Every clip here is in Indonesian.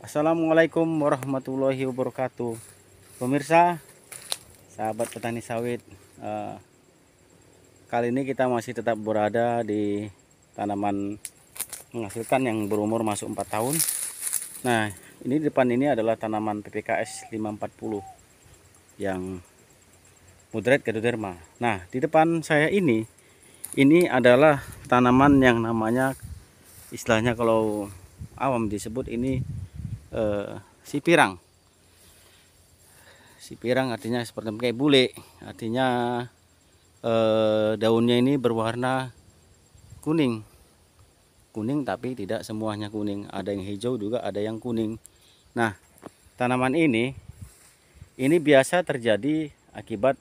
Assalamualaikum warahmatullahi wabarakatuh. Pemirsa, sahabat petani sawit, kali ini kita masih tetap berada di tanaman menghasilkan yang berumur masuk 4 tahun. Nah, ini di depan ini adalah tanaman PPKS 540 yang moderate Ganoderma. Nah, di depan saya ini adalah tanaman yang namanya, istilahnya kalau awam disebut ini si pirang. Si pirang artinya seperti kayak bule, artinya daunnya ini berwarna kuning. Kuning tapi tidak semuanya kuning, ada yang hijau juga ada yang kuning. Nah, tanaman ini biasa terjadi akibat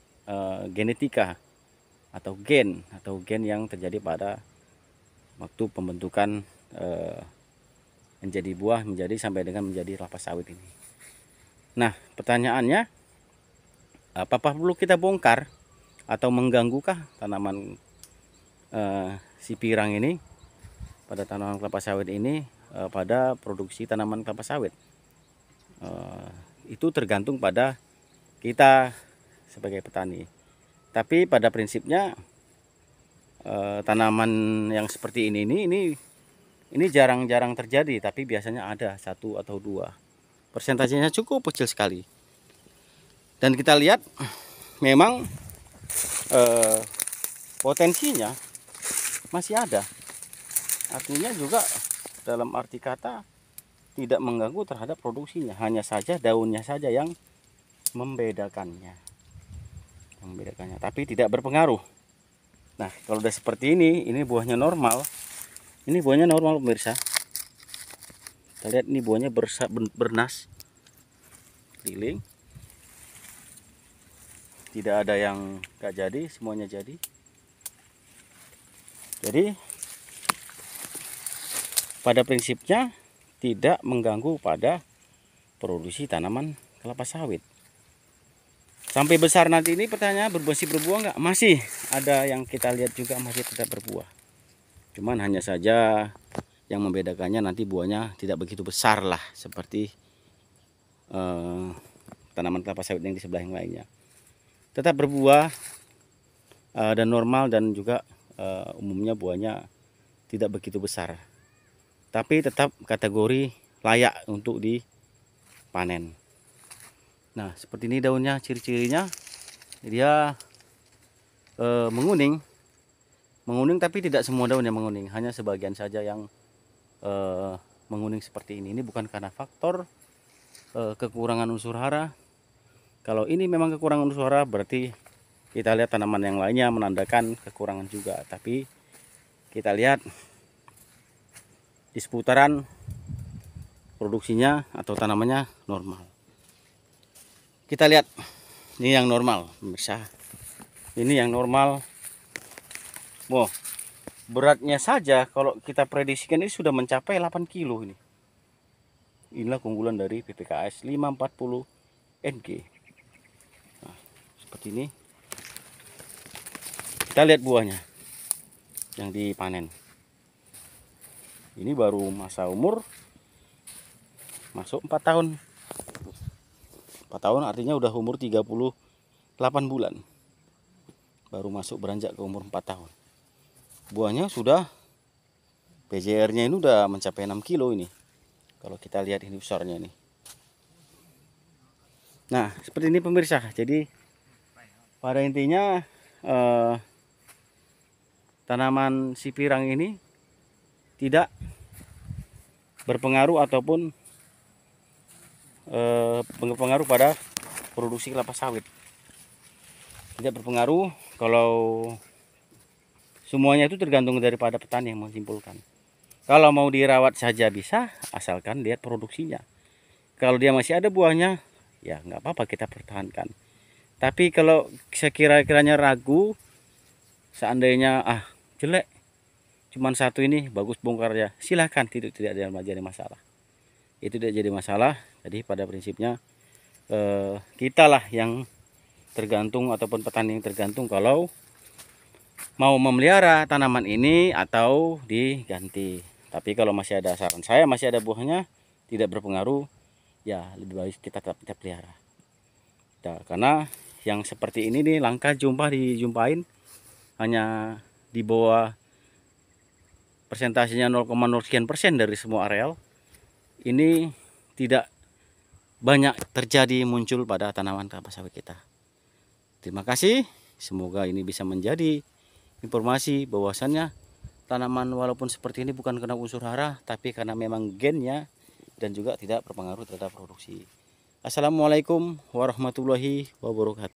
genetika atau gen yang terjadi pada waktu pembentukan menjadi buah, menjadi sampai dengan menjadi kelapa sawit ini. Nah, pertanyaannya, apakah perlu kita bongkar atau mengganggukah tanaman si pirang ini pada tanaman kelapa sawit ini pada produksi tanaman kelapa sawit? Itu tergantung pada kita sebagai petani. Tapi pada prinsipnya tanaman yang seperti ini jarang-jarang terjadi, tapi biasanya ada 1 atau 2. Persentasenya cukup kecil sekali. Dan kita lihat memang potensinya masih ada. Artinya juga dalam arti kata tidak mengganggu terhadap produksinya, hanya saja daunnya saja yang membedakannya. Tapi tidak berpengaruh. Nah, kalau udah seperti ini buahnya normal. Ini buahnya normal pemirsa. Kita lihat ini buahnya bernas, keliling. Tidak ada yang gak jadi, semuanya jadi. Jadi pada prinsipnya tidak mengganggu pada produksi tanaman kelapa sawit. Sampai besar nanti ini pertanyaan masih berbuah nggak? Masih ada yang kita lihat juga masih tetap berbuah. Cuman hanya saja yang membedakannya nanti buahnya tidak begitu besar lah seperti tanaman kelapa sawit yang di sebelah yang lainnya. Tetap berbuah dan normal, dan juga umumnya buahnya tidak begitu besar. Tapi tetap kategori layak untuk dipanen. Nah, seperti ini daunnya, ciri-cirinya dia menguning. Menguning tapi tidak semua daun yang menguning, hanya sebagian saja yang menguning seperti ini. Ini bukan karena faktor kekurangan unsur hara. Kalau ini memang kekurangan unsur hara, berarti kita lihat tanaman yang lainnya menandakan kekurangan juga. Tapi kita lihat di seputaran produksinya atau tanamannya normal. Kita lihat ini yang normal, pemirsa. Ini yang normal. Wow, beratnya saja kalau kita prediksikan ini sudah mencapai 8 kilo ini. Inilah keunggulan dari PPKS 540 NG. Nah, seperti ini. Kita lihat buahnya yang dipanen. Ini baru masa umur masuk 4 tahun. 4 tahun artinya udah umur 38 bulan. Baru masuk beranjak ke umur 4 tahun. Buahnya sudah, PJR-nya ini udah mencapai 6 kilo ini. Kalau kita lihat ini besarnya nih. Nah, seperti ini pemirsa. Jadi pada intinya tanaman si pirang ini tidak berpengaruh ataupun berpengaruh pada produksi kelapa sawit. Tidak berpengaruh, kalau semuanya itu tergantung daripada petani yang menyimpulkan. Kalau mau dirawat saja bisa, asalkan lihat produksinya. Kalau dia masih ada buahnya, ya nggak apa-apa, kita pertahankan. Tapi kalau sekira-kiranya ragu, seandainya jelek, cuman satu ini bagus bongkar ya, silahkan, tidak ada jadi masalah. Itu tidak jadi masalah. Jadi pada prinsipnya kita lah yang tergantung, ataupun petani yang tergantung kalau mau memelihara tanaman ini atau diganti. Tapi kalau masih ada, saran saya masih ada buahnya, tidak berpengaruh, ya lebih baik kita tetap pelihara. Nah, karena yang seperti ini nih langka dijumpain, hanya di bawah persentasenya 0,0 sekian % dari semua areal. Ini tidak banyak terjadi muncul pada tanaman kelapa sawit kita. Terima kasih, semoga ini bisa menjadi informasi bahwasannya tanaman walaupun seperti ini bukan karena unsur hara, tapi karena memang gennya dan juga tidak berpengaruh terhadap produksi. Assalamualaikum warahmatullahi wabarakatuh.